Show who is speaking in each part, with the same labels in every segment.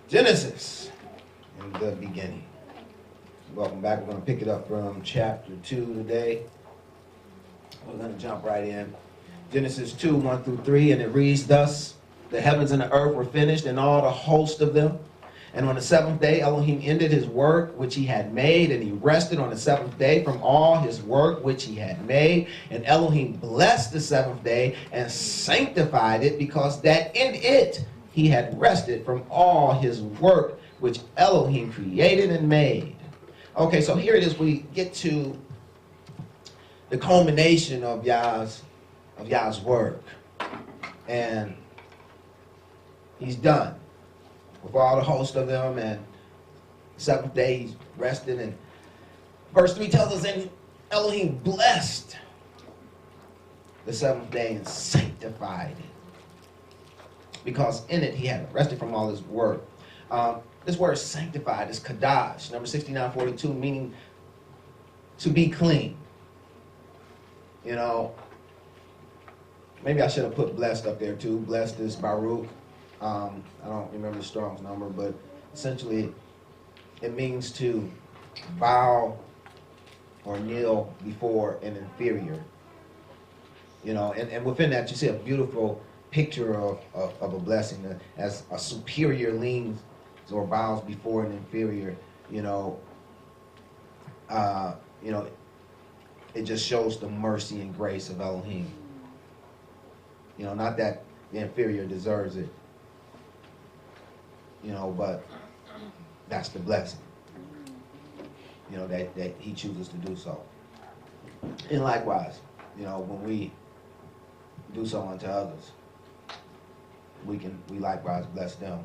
Speaker 1: Genesis in the beginning. Welcome back. We're going to pick it up from chapter 2 today. We're going to jump right in. Genesis 2, 1 through 3, and it reads thus: The heavens and the earth were finished, and all the host of them. And on the seventh day, Elohim ended his work which he had made, and he rested on the seventh day from all his work which he had made. And Elohim blessed the seventh day and sanctified it, because that in it he had rested from all his work which Elohim created and made. Okay, so here it is. We get to the culmination of Yah's work, and he's done with all the host of them. And the seventh day he's rested. And verse 3 tells us, and Elohim blessed the seventh day and sanctified it, because in it he had rested from all his work. This word sanctified is kadash, number 6942, meaning to be clean. You know, maybe I should have put blessed up there too. Blessed is Baruch. I don't remember the Strong's number, but essentially it means to bow or kneel before an inferior. You know, and within that you see a beautiful picture of a blessing, as a superior leans or bows before an inferior. It just shows the mercy and grace of Elohim. Not that the inferior deserves it, but that's the blessing, that he chooses to do so. And likewise, when we do so unto others, we likewise bless them.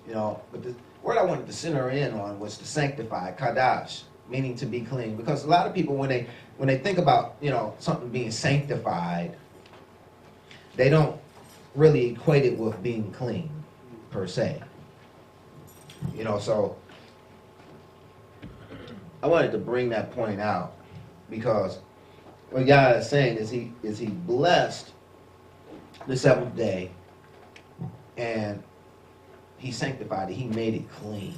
Speaker 1: But the word I wanted to center in on was to sanctify, kadash, meaning to be clean. Because a lot of people, when they think about something being sanctified, they don't really equate it with being clean per se. So I wanted to bring that point out, because what God is saying is he blessed the seventh day, and he sanctified it. He made it clean.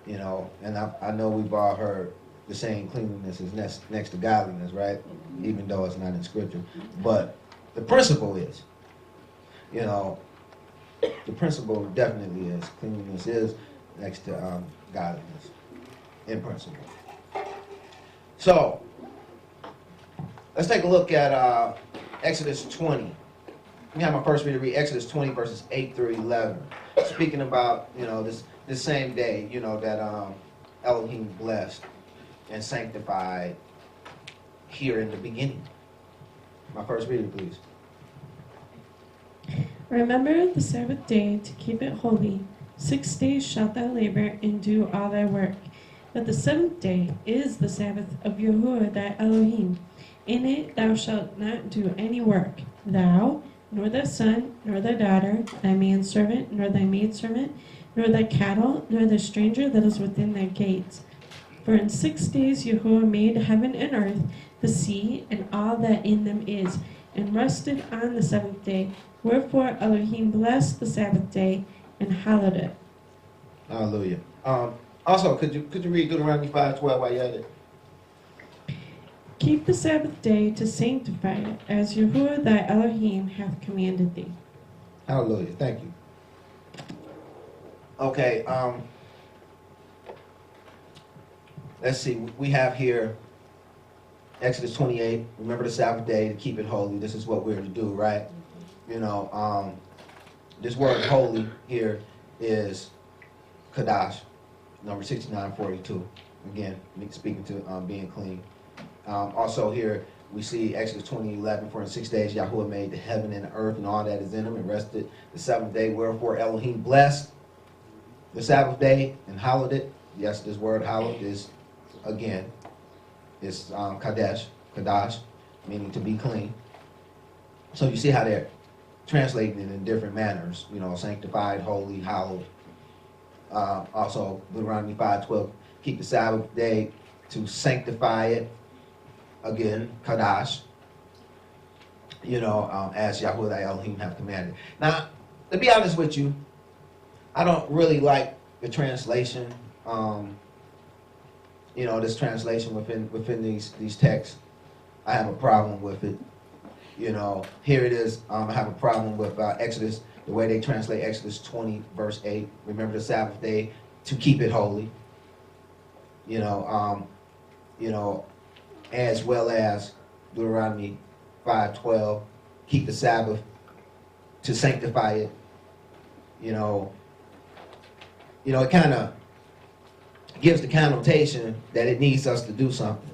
Speaker 1: And I know we've all heard the saying, cleanliness is next to godliness, right? Even though it's not in Scripture. But the principle is, the principle definitely is cleanliness is next to godliness in principle. So let's take a look at Exodus 20. Let me have my first reader read Exodus 20 verses 8 through 11. Speaking about this same day that Elohim blessed and sanctified here in the beginning. My first reader, please.
Speaker 2: Remember the Sabbath day to keep it holy. 6 days shalt thou labor and do all thy work. But the seventh day is the Sabbath of Yahuwah thy Elohim. In it thou shalt not do any work, thou, nor thy son, nor thy daughter, thy manservant, nor thy maidservant, nor thy cattle, nor the stranger that is within thy gates. For in 6 days Yahuwah made heaven and earth, the sea, and all that in them is, and rested on the seventh day. Wherefore Elohim blessed the Sabbath day and hallowed it.
Speaker 1: Hallelujah. Also, could you read Deuteronomy 5:12 while you're at it?
Speaker 2: Keep the Sabbath day to sanctify it, as Yahuwah thy Elohim hath commanded thee.
Speaker 1: Hallelujah. Thank you. Okay, let's see. We have here Exodus 28. Remember the Sabbath day to keep it holy. This is what we're to do, right? This word holy here is kadash, number 6942. Again, speaking to being clean. Also here we see Exodus 20:11. For in 6 days Yahuwah made the heaven and the earth and all that is in them, and rested the seventh day. Wherefore Elohim blessed the Sabbath day and hallowed it. Yes, this word hallowed is, again, is kadash, meaning to be clean. So you see how they're translating it in different manners. You know, sanctified, holy, hallowed. Also, Deuteronomy 5:12, keep the Sabbath day to sanctify it. Again, Kadash. You know, as Yahweh thy Elohim have commanded. Now, to be honest with you, I don't really like the translation. You know, this translation within these texts. I have a problem with it. You know, here it is. I have a problem with Exodus, the way they translate Exodus 20, verse 8. Remember the Sabbath day to keep it holy. You know, as well as Deuteronomy 5:12, keep the Sabbath to sanctify it. You know, it kind of gives the connotation that it needs us to do something.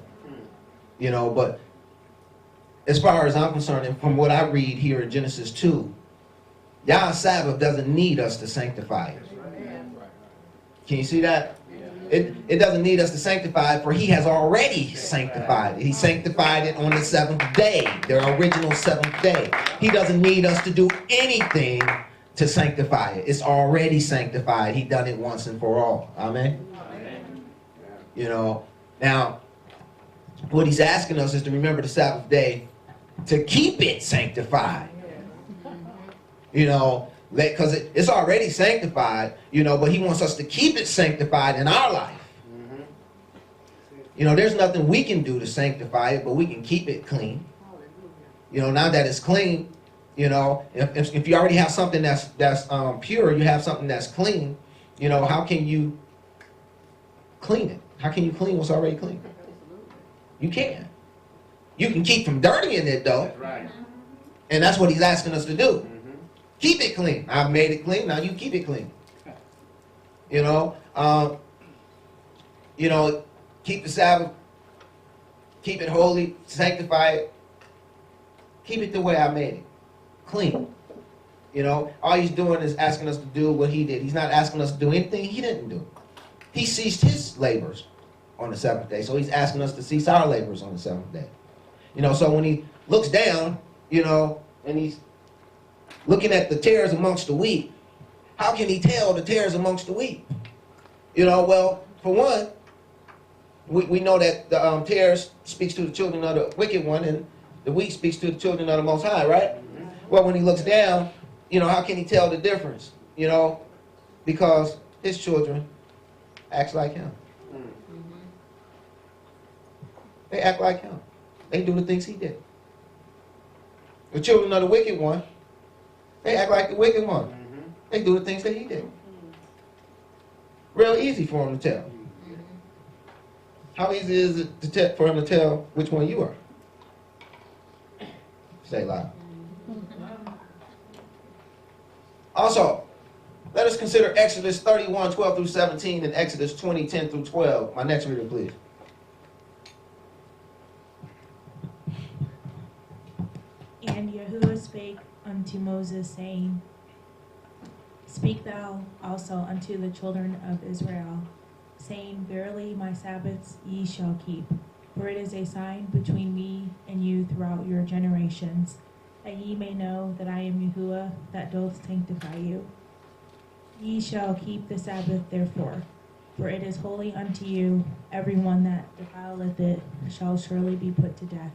Speaker 1: You know, but as far as I'm concerned, and from what I read here in Genesis 2, Yah's Sabbath doesn't need us to sanctify it. Can you see that? It doesn't need us to sanctify it, for he has already sanctified it. He sanctified it on the seventh day, the original seventh day. He doesn't need us to do anything to sanctify it. It's already sanctified. He done it once and for all. Amen? Amen. You know, now, what he's asking us is to remember the Sabbath day to keep it sanctified. You know, because it's already sanctified, you know, but he wants us to keep it sanctified in our life. You know, there's nothing we can do to sanctify it, but we can keep it clean. You know, now that it's clean, you know, if you already have something that's pure, you have something that's clean, you know, how can you clean it? How can you clean what's already clean? You can't. You can keep from dirtying it, though. That's right. And that's what he's asking us to do. Keep it clean. I've made it clean. Now you keep it clean. You know, keep the Sabbath, keep it holy, sanctify it. Keep it the way I made it, clean. You know, all he's doing is asking us to do what he did. He's not asking us to do anything he didn't do. He ceased his labors on the seventh day, so he's asking us to cease our labors on the seventh day. You know, so when he looks down, you know, and he's looking at the tares amongst the wheat, how can he tell the tares amongst the wheat? You know, well, for one, we know that the tares speaks to the children of the wicked one, and the wheat speaks to the children of the Most High, right? Well, when he looks down, you know, how can he tell the difference? You know, because his children act like him. They act like him. They do the things he did. The children of the wicked one, they act like the wicked one. They do the things that he did. Real easy for him to tell. How easy is it for him to tell which one you are? Say loud. Also, let us consider Exodus 31, 12 through 17 and Exodus 20, 10 through 12. My next reader, please.
Speaker 3: And Yahuwah spake unto Moses, saying, Speak thou also unto the children of Israel, saying, Verily my Sabbaths ye shall keep, for it is a sign between me and you throughout your generations, that ye may know that I am Yahuwah that doth sanctify you. Ye shall keep the Sabbath therefore, for it is holy unto you. Every one that defileth it shall surely be put to death.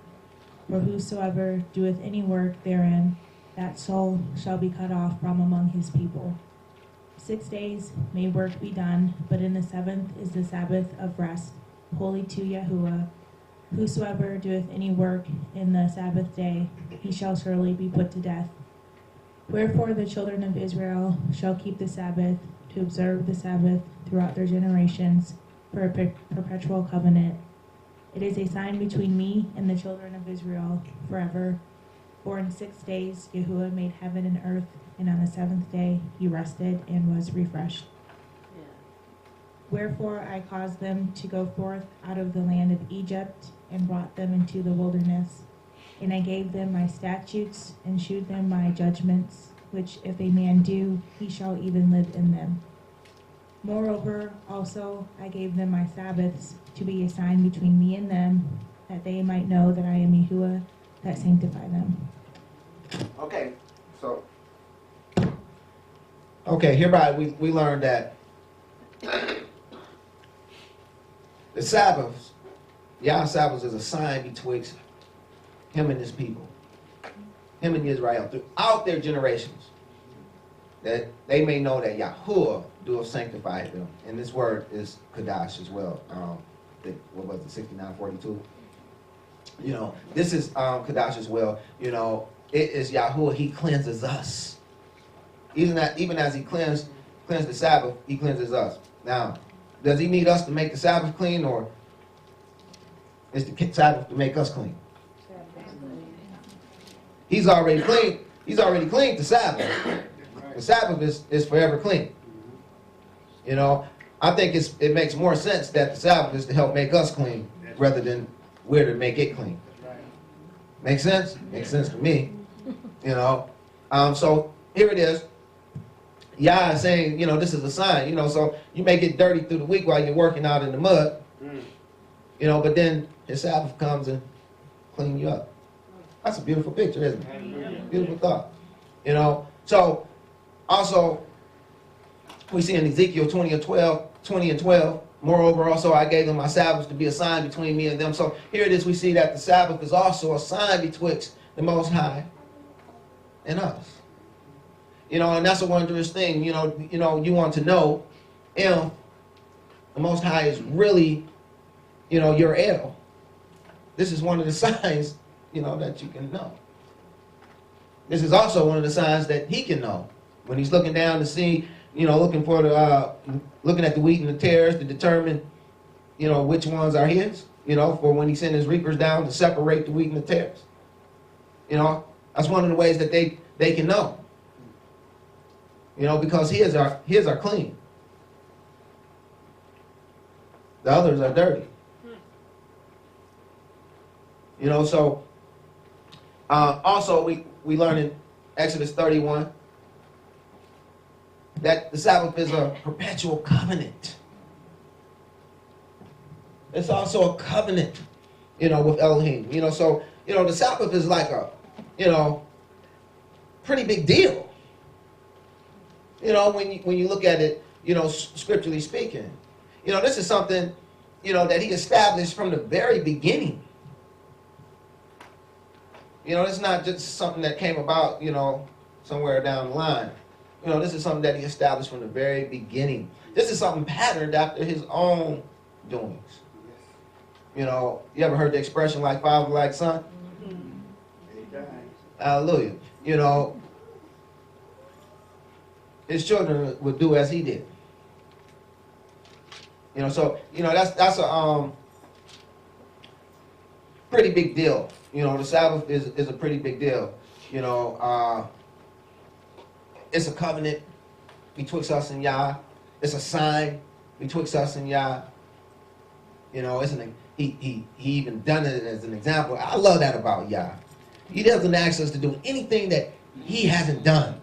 Speaker 3: For whosoever doeth any work therein, that soul shall be cut off from among his people. 6 days may work be done, but in the seventh is the Sabbath of rest, holy to Yahuwah. Whosoever doeth any work in the Sabbath day, he shall surely be put to death. Wherefore the children of Israel shall keep the Sabbath, to observe the Sabbath throughout their generations, for a perpetual covenant. It is a sign between me and the children of Israel forever. For in 6 days Yahuwah made heaven and earth, and on the seventh day he rested and was refreshed. Wherefore I caused them to go forth out of the land of Egypt, and brought them into the wilderness. And I gave them my statutes, and shewed them my judgments, which if a man do, he shall even live in them. Moreover, also I gave them my Sabbaths, to be a sign between me and them, that they might know that I am Yahuwah that sanctify them.
Speaker 1: Okay, so Okay, hereby we learned that the Sabbath, Yah's Sabbath is a sign betwixt him and his people, him and Israel throughout their generations, that they may know that Yahuwah doeth sanctify them. And this word is Kadash as well. What was it, 6942? You know, this is Kadash as well. You know, it is Yahuwah. He cleanses us. Even as he cleansed the Sabbath, he cleanses us. Now, does he need us to make the Sabbath clean, or is the Sabbath to make us clean? He's already clean. He's already cleaned the Sabbath. The Sabbath is forever clean. You know, I think it makes more sense that the Sabbath is to help make us clean rather than we're to make it clean. Make sense? Makes sense to me. You know, so here it is. Yah is saying, you know, this is a sign. You know, so you may get dirty through the week while you're working out in the mud. You know, but then his Sabbath comes and clean you up. That's a beautiful picture, isn't it? Beautiful thought. You know, so also we see in Ezekiel 20 and 12, moreover also I gave them my Sabbaths to be a sign between me and them. So here it is, we see that the Sabbath is also a sign betwixt the Most High and us. You know, and that's a wondrous thing. You know, you want to know if the Most High is really, you know, your El. This is one of the signs, you know, that you can know. This is also one of the signs that he can know. When he's looking down to see, you know, looking at the wheat and the tares to determine, you know, which ones are his, you know, for when he sent his reapers down to separate the wheat and the tares. You know, that's one of the ways that they can know. You know, because his are clean. The others are dirty. You know, so also we learn in Exodus 31 that the Sabbath is a perpetual covenant. It's also a covenant, you know, with Elohim. You know, so, you know, the Sabbath is like a, you know, pretty big deal. You know, when you look at it, you know, scripturally speaking. You know, this is something, you know, that he established from the very beginning. You know, it's not just something that came about, you know, somewhere down the line. You know, this is something that he established from the very beginning. This is something patterned after his own doings. You know, you ever heard the expression like father, like son? Hallelujah. You know, his children would do as he did. You know, so, you know, that's a pretty big deal. You know, the Sabbath is a pretty big deal. You know, it's a covenant betwixt us and Yah. It's a sign betwixt us and Yah. You know, he even done it as an example. I love that about Yah. He doesn't ask us to do anything that he hasn't done.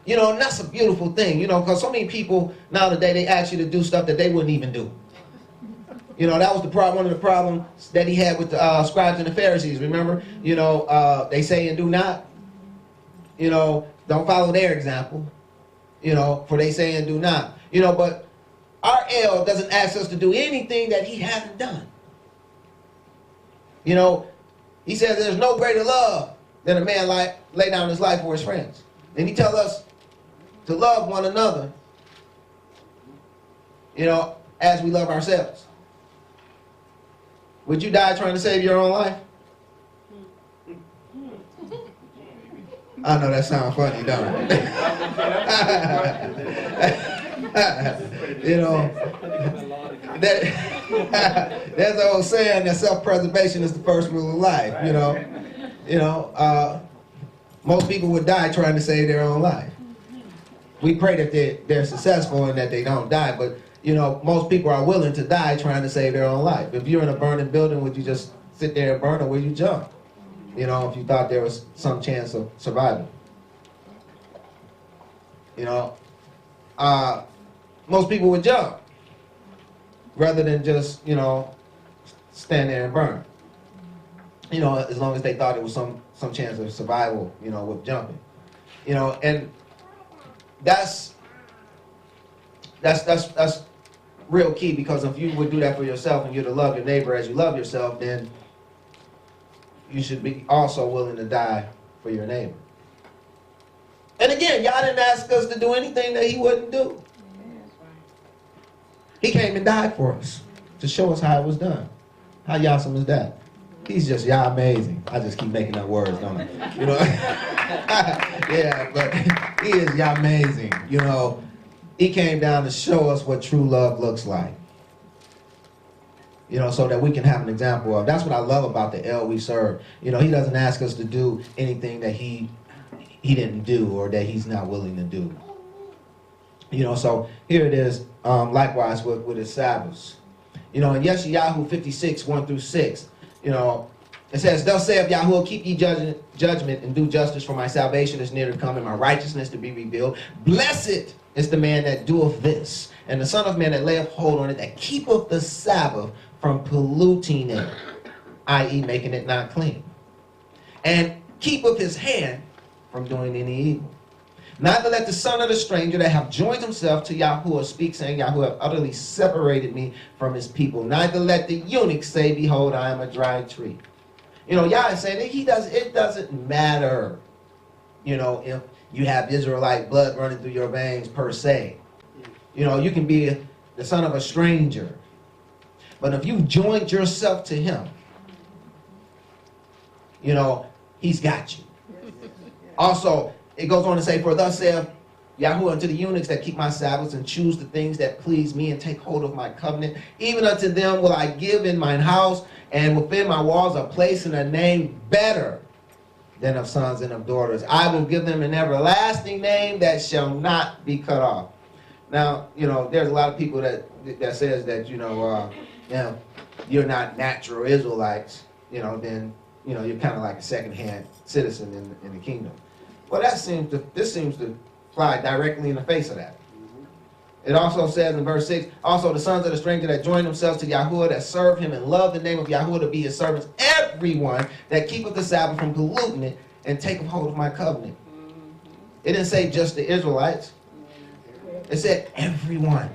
Speaker 1: You know, and that's a beautiful thing, you know, because so many people nowadays, they ask you to do stuff that they wouldn't even do. You know, that was one of the problems that he had with the scribes and the Pharisees, remember? You know, they say and do not. You know, don't follow their example. You know, for they say and do not. You know, but our El doesn't ask us to do anything that he hasn't done. You know, he says there's no greater love than a man lay down his life for his friends. And he tells us to love one another, you know, as we love ourselves. Would you die trying to save your own life? I know that sounds funny, don't it? You know, there's an old saying that self-preservation is the first rule of life. You know, most people would die trying to save their own life. We pray that they're successful and that they don't die, but you know, most people are willing to die trying to save their own life. If you're in a burning building, would you just sit there and burn, or would you jump? You know, if you thought there was some chance of survival. You know, most people would jump rather than just, you know, stand there and burn. You know, as long as they thought it was some chance of survival, you know, with jumping. You know, and that's real key, because if you would do that for yourself and you're to love your neighbor as you love yourself, then you should be also willing to die for your neighbor. And again, y'all didn't ask us to do anything that he wouldn't do. He came and died for us to show us how it was done. How awesome is that? He's just y'all amazing. I just keep making up words, don't I? You know? Yeah, but he is y'all amazing. You know, he came down to show us what true love looks like. You know, so that we can have an example of. That's what I love about the El we serve. You know, he doesn't ask us to do anything that he didn't do or that he's not willing to do. You know, so here it is, likewise with his Sabbaths. You know, in Yeshayahu 56, 1 through 6, you know, it says, "Thus saith Yahuwah, keep ye judgment and do justice, for my salvation is near to come, and my righteousness to be revealed. Blessed is the man that doeth this, and the son of man that layeth hold on it, that keepeth the Sabbath from polluting it," i.e. making it not clean, "and keepeth his hand from doing any evil. Neither let the son of the stranger that have joined himself to Yahuwah speak, saying, Yahuwah have utterly separated me from his people. Neither let the eunuch say, behold, I am a dry tree." You know, Yah is saying that it doesn't matter, you know, if you have Israelite blood running through your veins per se. You know, you can be the son of a stranger. But if you've joined yourself to him, you know, he's got you. Also, it goes on to say, "For thus saith Yahuwah unto the eunuchs that keep my Sabbaths and choose the things that please me and take hold of my covenant, even unto them will I give in mine house and within my walls a place and a name better than of sons and of daughters. I will give them an everlasting name that shall not be cut off." Now, you know, there's a lot of people that says that, you know, you're not natural Israelites, you know, then, you know, you're kind of like a second-hand citizen in the kingdom. Well, this seems to fly directly in the face of that. It also says in verse 6, "Also the sons of the stranger that join themselves to Yahuwah, that serve him and love the name of Yahuwah to be his servants, everyone that keepeth the Sabbath from polluting it and taketh hold of my covenant." It didn't say just the Israelites. It said everyone.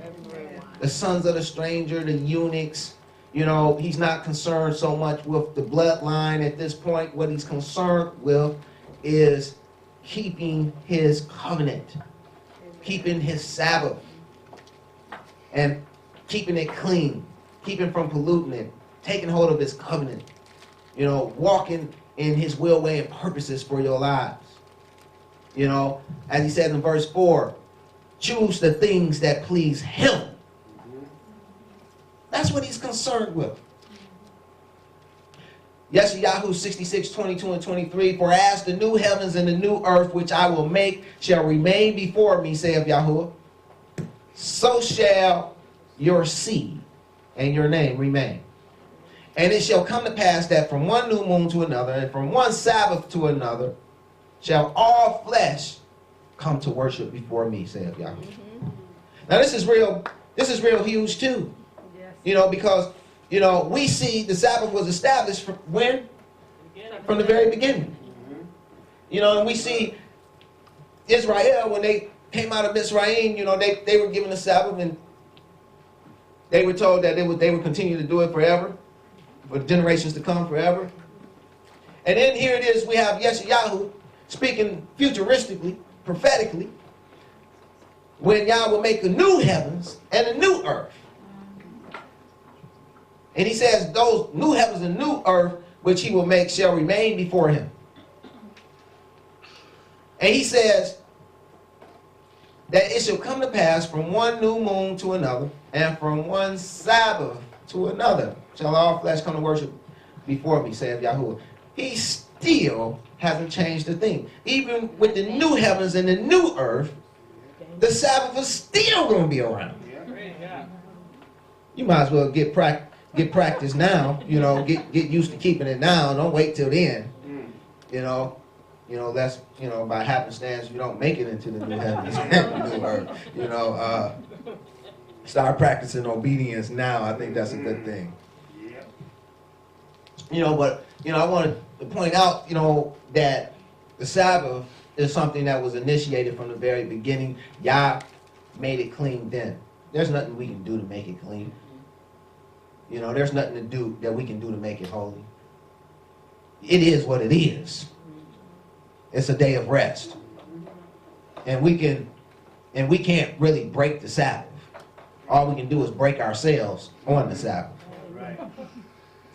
Speaker 1: The sons of the stranger, the eunuchs. You know, he's not concerned so much with the bloodline at this point. What he's concerned with is keeping his covenant, keeping his Sabbath, and keeping it clean, keeping from polluting it, taking hold of his covenant, you know, walking in his will, way, and purposes for your lives. You know, as he says in verse 4, choose the things that please him. That's what he's concerned with. Yeshayahu 66, 22 and 23, "For as the new heavens and the new earth which I will make shall remain before me, saith Yahuwah, so shall your seed and your name remain. And it shall come to pass that from one new moon to another, and from one Sabbath to another, shall all flesh come to worship before me, saith Yahuwah." Now this is real huge too. You know, because, you know, we see the Sabbath was established from when? From the very beginning. You know, and we see Israel, when they came out of Mitzrayim, you know, they were given the Sabbath, and they were told that they would continue to do it forever, for generations to come forever. And then here it is, we have Yeshayahu speaking futuristically, prophetically, when Yah will make a new heavens and a new earth. And he says those new heavens and new earth which he will make shall remain before him. And he says that it shall come to pass from one new moon to another, and from one Sabbath to another, shall all flesh come to worship before me, saith Yahuwah. He still hasn't changed a thing. Even with the new heavens and the new earth, the Sabbath is still going to be around. You might as well get practice now, you know, get used to keeping it now. Don't wait till the end. You know, that's, you know, by happenstance you don't make it into the new heavens and the new earth. You know, start practicing obedience now. I think that's a good thing. You know, but, you know, I wanted to point out, you know, that the Sabbath is something that was initiated from the very beginning. Yah made it clean then. There's nothing we can do to make it clean. You know, there's nothing to do that we can do to make it holy. It is what it is. It's a day of rest. And we can't really break the Sabbath. All we can do is break ourselves on the Sabbath.
Speaker 4: Right.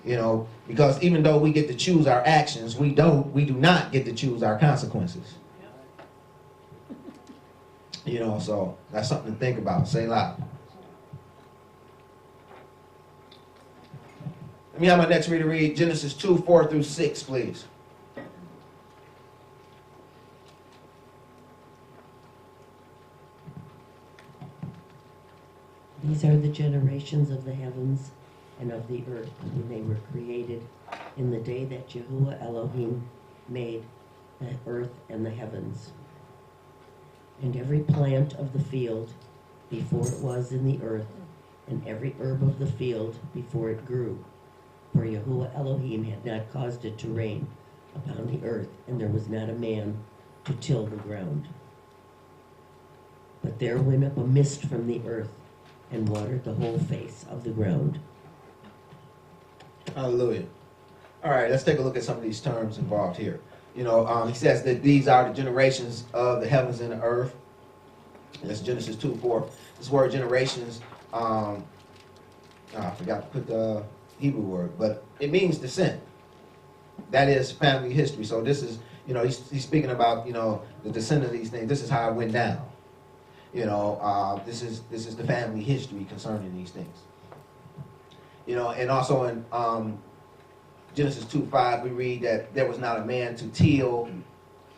Speaker 1: You know, because even though we get to choose our actions, we do not get to choose our consequences. You know, so that's something to think about. Say loud. Let me have my next reader read Genesis 2, 4 through 6, please.
Speaker 5: These are the generations of the heavens and of the earth when they were created in the day that Jehovah Elohim made the earth and the heavens. And every plant of the field before it was in the earth, and every herb of the field before it grew. For Jehovah Elohim had not caused it to rain upon the earth, and there was not a man to till the ground. But there went up a mist from the earth, and watered the whole face of the ground.
Speaker 1: Hallelujah. All right, let's take a look at some of these terms involved here. You know, he says that these are the generations of the heavens and the earth. That's Genesis 2, 4. This word generations, I forgot to put the Hebrew word, but it means descent. That is family history. So this is, you know, he's speaking about, you know, the descent of these things. This is how it went down. You know, this is the family history concerning these things. You know, and also in Genesis 2:5, we read that there was not a man to till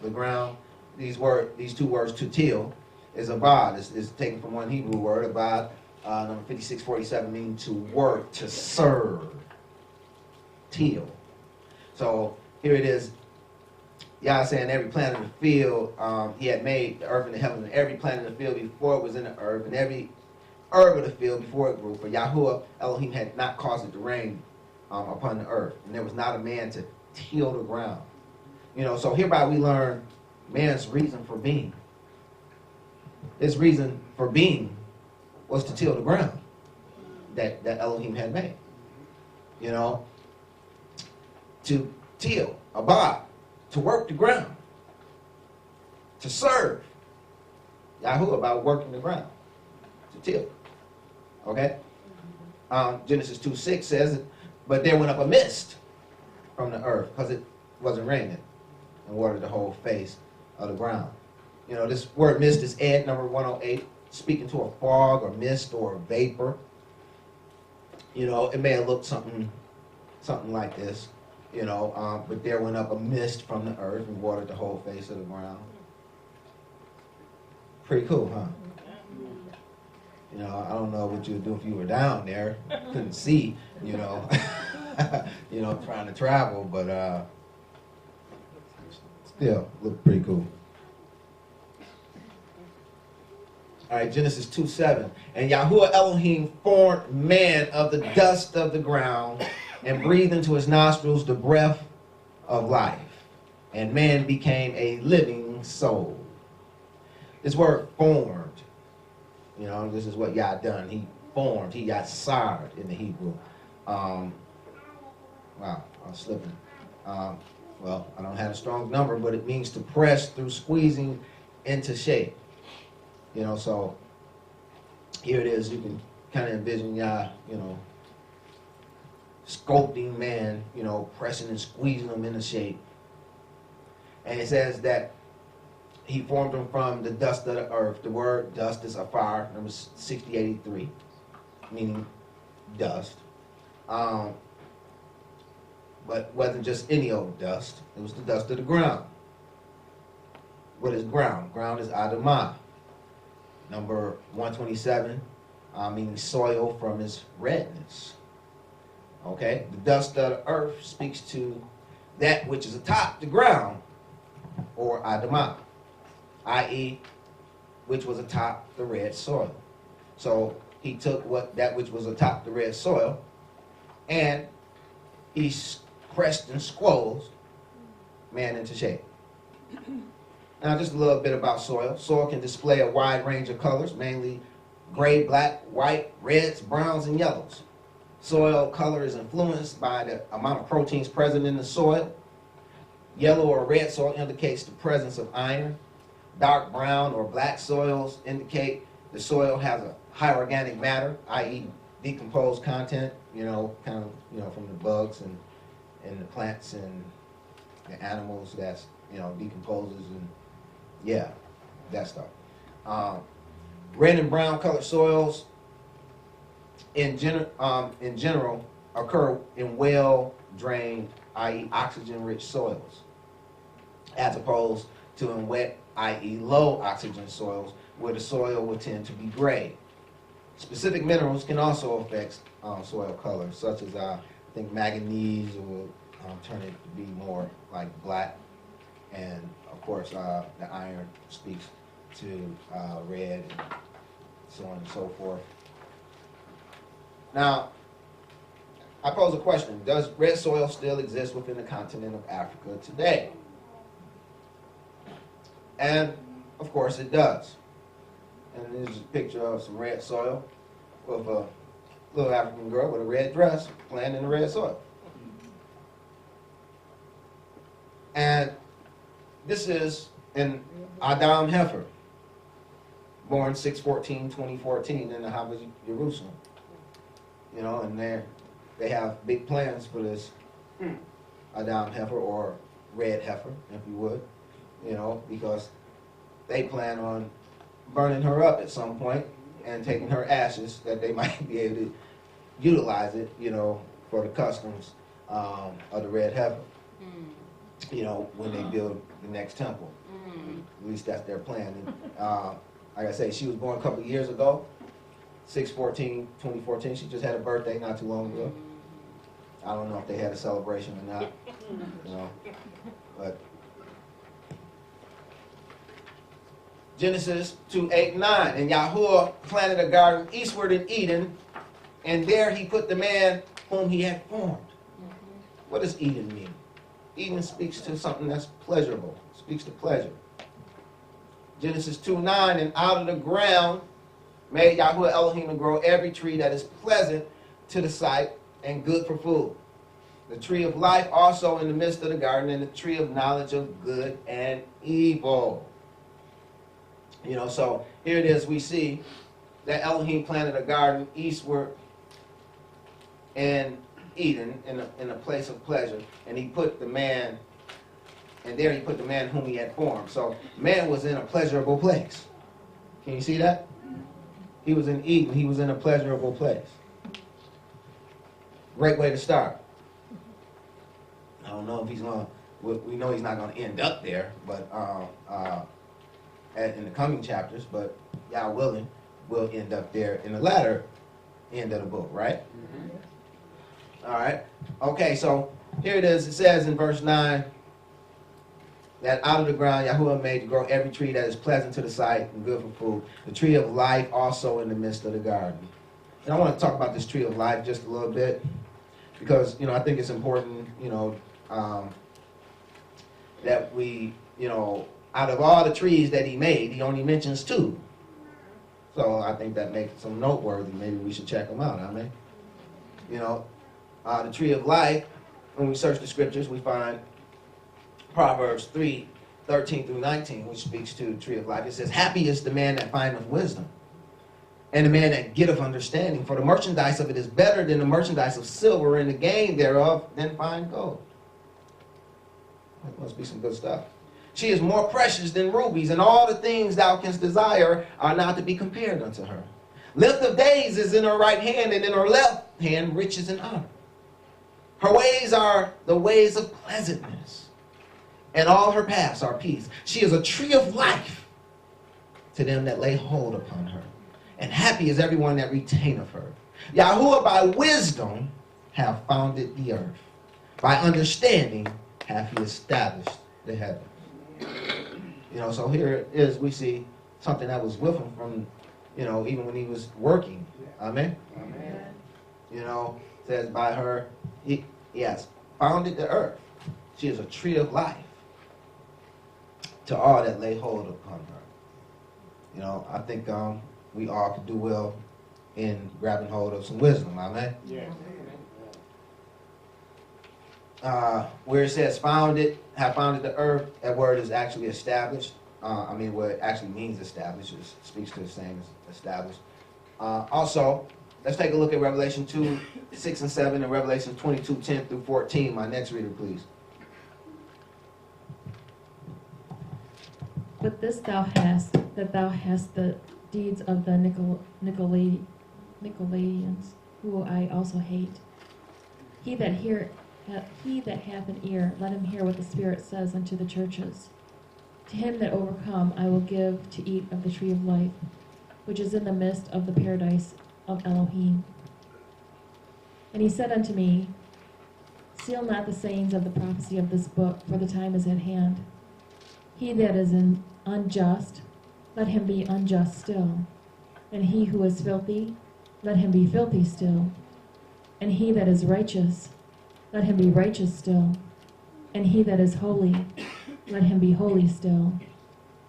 Speaker 1: the ground. These two words, to till, is abad. It's taken from one Hebrew word, abad. Number 5647 means to work, to serve, till. So here it is. Yah saying every plant in the field, he had made the earth and the heavens, and every plant in the field before it was in the earth, and every herb of the field before it grew. For Yahuwah Elohim had not caused it to rain upon the earth, and there was not a man to till the ground. You know, so hereby we learn man's reason for being. His reason for being was to till the ground that Elohim had made. You know, to till, abad, to work the ground, to serve Yahuwah about working the ground, to till. Okay? Genesis 2:6 says, but there went up a mist from the earth because it wasn't raining and watered the whole face of the ground. You know, this word mist is Ed number 108, speaking to a fog or mist or a vapor. You know, it may have looked something like this. You know, but there went up a mist from the earth and watered the whole face of the ground. Pretty cool, huh? You know, I don't know what you would do if you were down there, couldn't see, you know, you know, trying to travel, but still looked pretty cool. All right, Genesis 2:7. And Yahuwah Elohim formed man of the dust of the ground and breathed into his nostrils the breath of life. And man became a living soul. This word formed, you know, this is what Yah done. He formed, he got sard in the Hebrew. Wow, I was slipping. Well, I don't have a strong number, but it means to press through squeezing into shape. You know, so here it is. You can kind of envision Yah, you know, sculpting man, you know, pressing and squeezing him into shape. And it says that he formed him from the dust of the earth. The word dust is afar, number 6083, meaning dust. But it wasn't just any old dust. It was the dust of the ground. What is ground? Ground is Adamah. Number 127, meaning soil from its redness. Okay? The dust of the earth speaks to that which is atop the ground, or Adamah, i.e., which was atop the red soil. So he took that which was atop the red soil, and he pressed and squoze man into shape. Now Now, just a little bit about soil. Soil can display a wide range of colors, mainly gray, black, white, reds, browns, and yellows. Soil color is influenced by the amount of proteins present in the soil. Yellow or red soil indicates the presence of iron. Dark brown or black soils indicate the soil has a high organic matter, i.e. decomposed content, kind of, from the bugs and the plants and the animals that's, decomposes and, yeah, that stuff. Red and brown colored soils in general occur in well-drained, i.e. oxygen-rich soils, as opposed to in wet, i.e. low oxygen soils, where the soil will tend to be gray. Specific minerals can also affect soil color, such as I think manganese will turn it to be more like black, and of course the iron speaks to red, and so on and so forth. Now, I pose a question: does red soil still exist within the continent of Africa today? And of course it does. And there's a picture of some red soil with a little African girl with a red dress playing in the red soil. And this is an Adam heifer, born 6/14/2014 in the Havre, Jerusalem. And they have big plans for this Adam heifer, or red heifer, if you would, because they plan on burning her up at some point and taking her ashes, that they might be able to utilize it, for the customs of the red heifer, when they build the next temple. At least that's their plan. And, like I say, she was born a couple of years ago, 6/14/2014. She just had a birthday not too long ago. I don't know if they had a celebration or not, but Genesis 2:8-9. And Yahuwah planted a garden eastward in Eden, and there he put the man whom he had formed. What does Eden mean? Eden speaks to something that's pleasurable, speaks to pleasure. Genesis 2:9, and out of the ground made Yahuwah Elohim to grow every tree that is pleasant to the sight and good for food. The tree of life also in the midst of the garden, and the tree of knowledge of good and evil. So here it is, we see that Elohim planted a garden eastward in Eden, in a place of pleasure, and he put the man, and there he put the man whom he had formed. So man was in a pleasurable place. Can you see that? He was in Eden. He was in a pleasurable place. Great way to start. I don't know if he's going to, we know he's not going to end up there, but in the coming chapters, but God willing, we'll end up there in the latter end of the book, right? All right. Okay, so here it is. It says in verse 9 that out of the ground Yahuwah made to grow every tree that is pleasant to the sight and good for food. The tree of life also in the midst of the garden. And I want to talk about this tree of life just a little bit, because, I think it's important, that we, out of all the trees that he made, he only mentions 2. So I think that makes them noteworthy. Maybe we should check them out, the tree of life, when we search the scriptures, we find Proverbs 3:13-19, which speaks to the tree of life. It says, happy is the man that findeth wisdom, and the man that getteth understanding, for the merchandise of it is better than the merchandise of silver, and the gain thereof than fine gold. That must be some good stuff. She is more precious than rubies, and all the things thou canst desire are not to be compared unto her. Length of days is in her right hand, and in her left hand riches and honor. Her ways are the ways of pleasantness, and all her paths are peace. She is a tree of life to them that lay hold upon her, and happy is everyone that retaineth her. Yahuwah by wisdom hath founded the earth. By understanding hath he established the heaven. So here it is, we see something that was with him from, even when he was working. Amen? Amen. Says by her, he has founded the earth. She is a tree of life. to all that lay hold upon her. You know, I think we all could do well in grabbing hold of some wisdom. Amen.
Speaker 4: Yes.
Speaker 1: Where it says have founded the earth, that word is actually established. What it actually means established, it speaks to the same as established. Also, let's take a look at Revelation 2, 6 and 7, and Revelation 22, 10 through 14. My next reader, please.
Speaker 3: But this thou hast, that thou hast the deeds of the Nicolaitans, who I also hate. He that hath an ear, let him hear what the Spirit says unto the churches. To him that overcome I will give to eat of the tree of life, which is in the midst of the paradise of Elohim. And he said unto me, Seal not the sayings of the prophecy of this book, for the time is at hand. He that is unjust, let him be unjust still. And he who is filthy, let him be filthy still. And he that is righteous, let him be righteous still. And he that is holy, let him be holy still.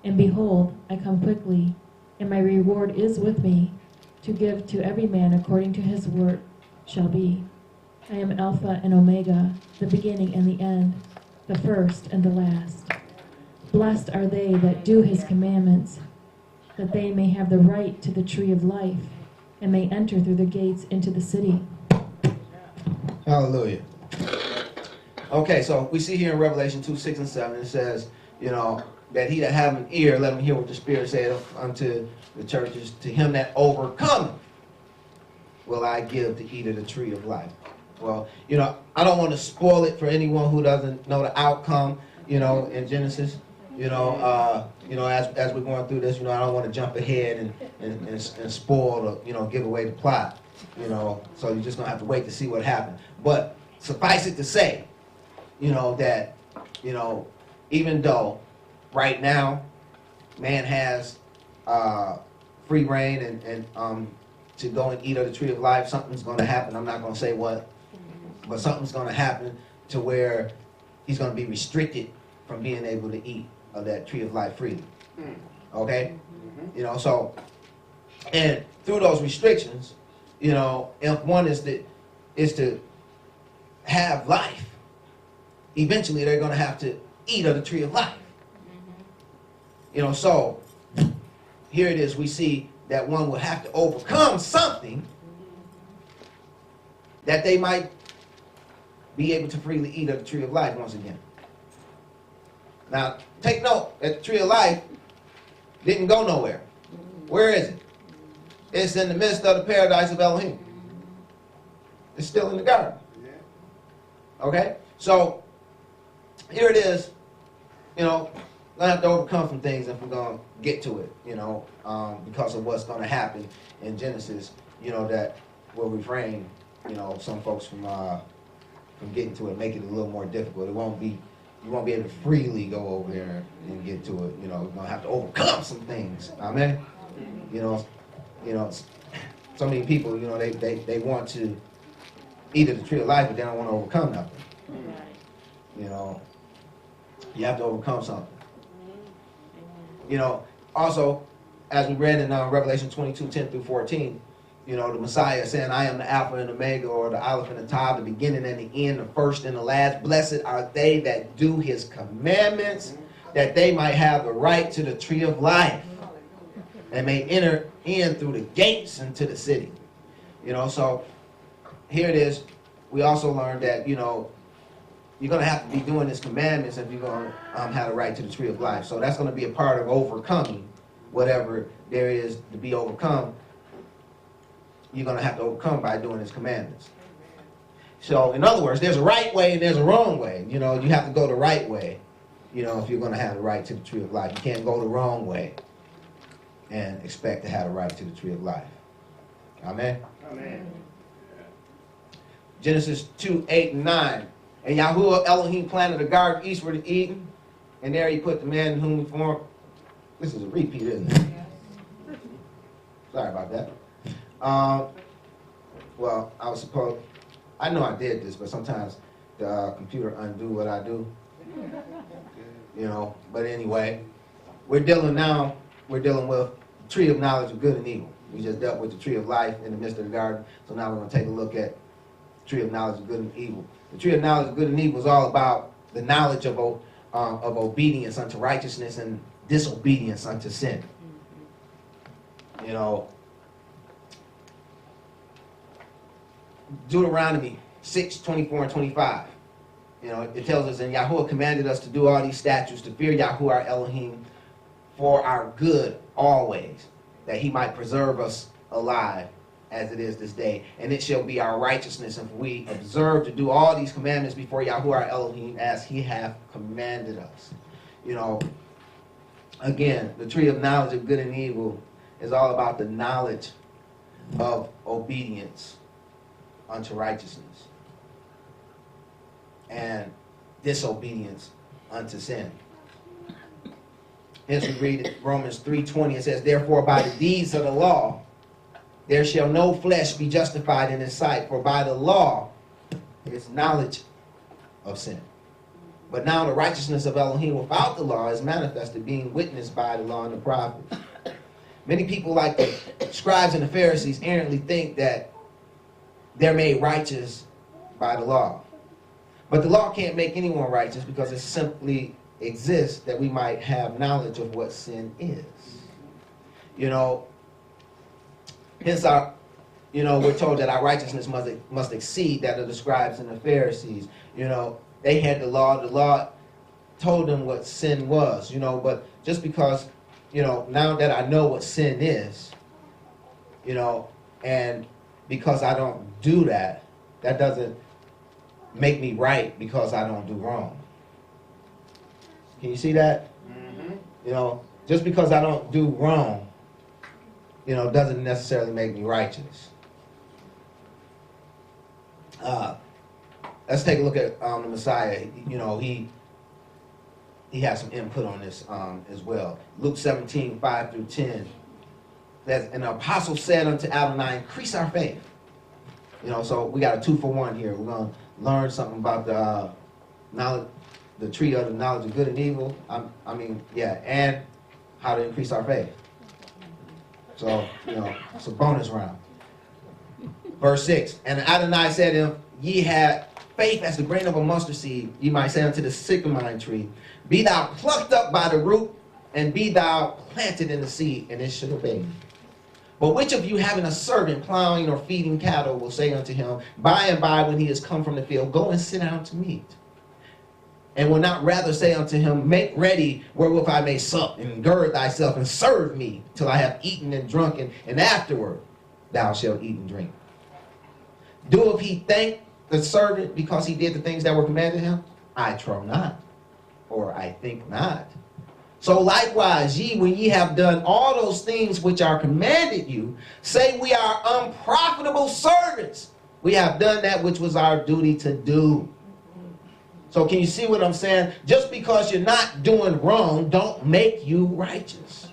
Speaker 3: And behold, I come quickly, and my reward is with me, to give to every man according to his work shall be. I am Alpha and Omega, the beginning and the end, the first and the last. Blessed are they that do his commandments, that they may have the right to the tree of life, and may enter through the gates into the city.
Speaker 1: Hallelujah. Okay, so we see here in Revelation 2, 6 and 7, it says, that he that have an ear, let him hear what the Spirit saith unto the churches. To him that overcometh will I give to eat of the tree of life. Well, I don't want to spoil it for anyone who doesn't know the outcome, in Genesis. As we're going through this, I don't want to jump ahead and spoil or, give away the plot, so you're just going to have to wait to see what happened. But suffice it to say, that, even though right now man has free reign and to go and eat of the tree of life, something's going to happen. I'm not going to say what, but something's going to happen to where he's going to be restricted from being able to eat of that tree of life freely. Okay? So, and through those restrictions, if one is to have life, eventually they're going to have to eat of the tree of life. So here it is, we see that one will have to overcome something that they might be able to freely eat of the tree of life once again. Now, take note that the tree of life didn't go nowhere. Where is it? It's in the midst of the paradise of Elohim. It's still in the garden. Okay? So, here it is. We're going to have to overcome some things if we're going to get to it, because of what's going to happen in Genesis, that will refrain, some folks from getting to it, make it a little more difficult. You won't be able to freely go over there and get to it. We're going to have to overcome some things. Amen? So many people, they want to eat of the tree of life, but they don't want to overcome nothing. You have to overcome something. Also, as we read in Revelation 22, 10 through 14, the Messiah saying, I am the Alpha and Omega, or the Aleph and the Tav, the beginning and the end, the first and the last. Blessed are they that do his commandments, that they might have the right to the tree of life, and may enter in through the gates into the city. So here it is. We also learned that, you're going to have to be doing his commandments if you're going to have the right to the tree of life. So that's going to be a part of overcoming whatever there is to be overcome. You're going to have to overcome by doing his commandments. So, in other words, there's a right way and there's a wrong way. You have to go the right way, if you're going to have the right to the tree of life. You can't go the wrong way and expect to have the right to the tree of life. Amen?
Speaker 4: Amen.
Speaker 1: Genesis 2, 8, and 9. And Yahuwah Elohim planted a garden eastward of Eden, and there he put the man in whom he formed. This is a repeat, isn't it? Sorry about that. Well, I know I did this, but sometimes the computer undo what I do. But anyway, we're dealing with the tree of knowledge of good and evil. We just dealt with the tree of life in the midst of the garden. So now we're going to take a look at the tree of knowledge of good and evil. The tree of knowledge of good and evil is all about the knowledge of obedience unto righteousness and disobedience unto sin. Deuteronomy 6:24 and 25. It tells us, and Yahuwah commanded us to do all these statutes, to fear Yahuwah our Elohim for our good always, that he might preserve us alive as it is this day. And it shall be our righteousness if we observe to do all these commandments before Yahuwah our Elohim as he hath commanded us. Again, the tree of knowledge of good and evil is all about the knowledge of obedience unto righteousness and disobedience unto sin. Hence we read Romans 3:20. It says, therefore by the deeds of the law there shall no flesh be justified in his sight, for by the law is knowledge of sin. But now the righteousness of Elohim without the law is manifested, being witnessed by the law and the prophets. Many people, like the scribes and the Pharisees, errantly think that they're made righteous by the law. But the law can't make anyone righteous, because it simply exists that we might have knowledge of what sin is. Hence we're told that our righteousness must exceed that of the scribes and the Pharisees. They had the law told them what sin was, but just because, now that I know what sin is, and because I don't do that, that doesn't make me right because I don't do wrong. Can you see that? Mm-hmm. Just because I don't do wrong, doesn't necessarily make me righteous. Let's take a look at the Messiah. He has some input on this as well. Luke 17:5-10. And the apostle said unto Adonai, increase our faith. So we got a 2-for-1 here. We're going to learn something about the tree of the knowledge of good and evil. And how to increase our faith. So, it's a bonus round. Verse 6, and Adonai said to him, ye have faith as the grain of a mustard seed, ye might say unto the sycamore tree, be thou plucked up by the root, and be thou planted in the sea, and it shall obey you. But which of you having a servant plowing or feeding cattle will say unto him, by and by when he is come from the field, go and sit down to meat? And will not rather say unto him, make ready wherewith I may sup, and gird thyself, and serve me till I have eaten and drunken, and afterward thou shalt eat and drink. Doeth he thank the servant because he did the things that were commanded him? I trow not, or I think not. So likewise, ye, when ye have done all those things which are commanded you, say we are unprofitable servants. We have done that which was our duty to do. So can you see what I'm saying? Just because you're not doing wrong, don't make you righteous.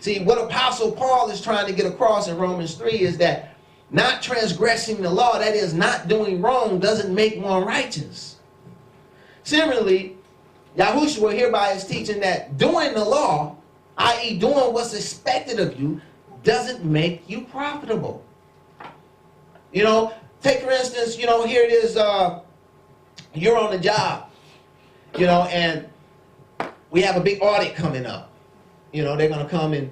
Speaker 1: See, what Apostle Paul is trying to get across in Romans 3 is that not transgressing the law, that is, not doing wrong, doesn't make one righteous. Similarly, Yahushua hereby is teaching that doing the law, i.e. doing what's expected of you, doesn't make you profitable. Take for instance, here it is, you're on the job, and we have a big audit coming up. They're going to come and,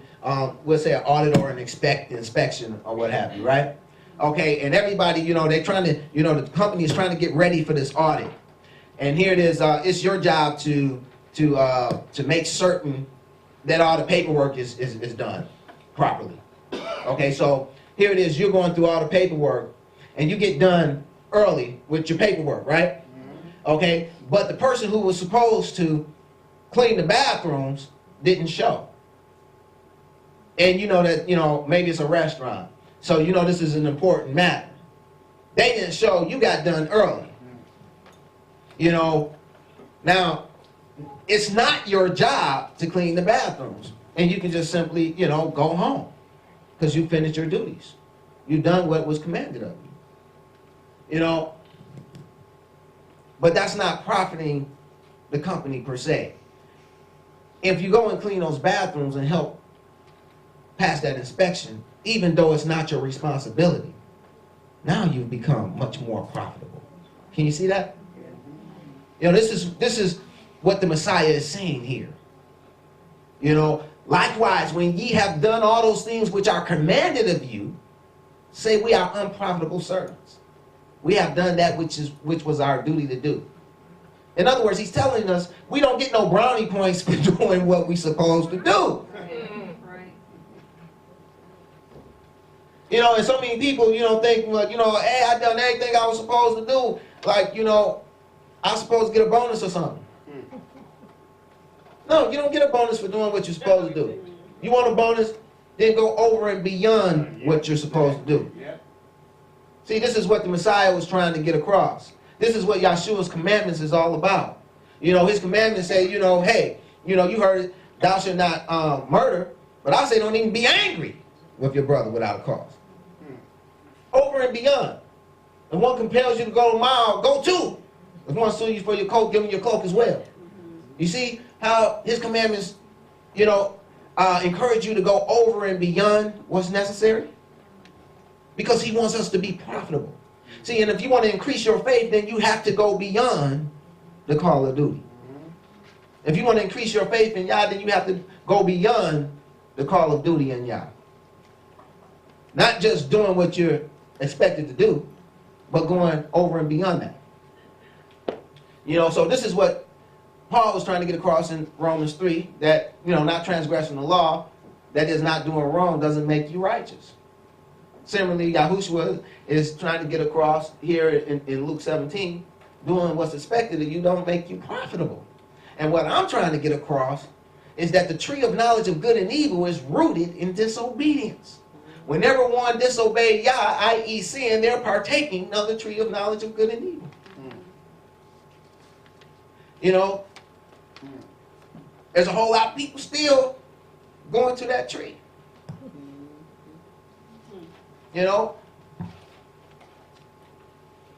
Speaker 1: we'll say an audit or an inspection or what have you, right? Okay, and everybody, they're trying to, the company is trying to get ready for this audit. And here it is, it's your job to make certain that all the paperwork is done properly. Okay, so here it is, you're going through all the paperwork, and you get done early with your paperwork, right? Okay, but the person who was supposed to clean the bathrooms didn't show. And maybe it's a restaurant. So this is an important matter. They didn't show, you got done early. Now, it's not your job to clean the bathrooms. And you can just simply, go home. Because you finished your duties. You've done what was commanded of you. But that's not profiting the company per se. If you go and clean those bathrooms and help pass that inspection, even though it's not your responsibility, now you've become much more profitable. Can you see that? You know, this is what the Messiah is saying here. You know, likewise, when ye have done all those things which are commanded of you, say we are unprofitable servants. We have done that which was our duty to do. In other words, he's telling us we don't get no brownie points for doing what we're supposed to do.
Speaker 4: Right.
Speaker 1: You know, and so many people, you know, think, well, you know, hey, I done everything I was supposed to do. Like, you know, I was supposed to get a bonus or something. No, you don't get a bonus for doing what you're supposed to do. You want a bonus? Then go over and beyond what you're supposed to do. See, this is what the Messiah was trying to get across. This is what Yahshua's commandments is all about. You know, his commandments say, you know, hey, you know, you heard it, thou shalt not murder, but I say don't even be angry with your brother without a cause. Over and beyond. If one compels you to go a mile, go two. If one sues you for your coat, give him your cloak as well. You see how his commandments, you know, encourage you to go over and beyond what's necessary? Because he wants us to be profitable. See, and if you want to increase your faith, then you have to go beyond the call of duty. If you want to increase your faith in Yah, then you have to go beyond the call of duty in Yah. Not just doing what you're expected to do, but going over and beyond that. You know, so this is what Paul was trying to get across in Romans 3, that, you know, not transgressing the law, that is not doing wrong, doesn't make you righteous. Similarly, Yahushua is trying to get across here in Luke 17, doing what's expected of you don't make you profitable. And what I'm trying to get across is that the tree of knowledge of good and evil is rooted in disobedience. Whenever one disobeyed Yah, i.e. sin, they're partaking of the tree of knowledge of good and evil. You know, there's a whole lot of people still going to that tree. You know,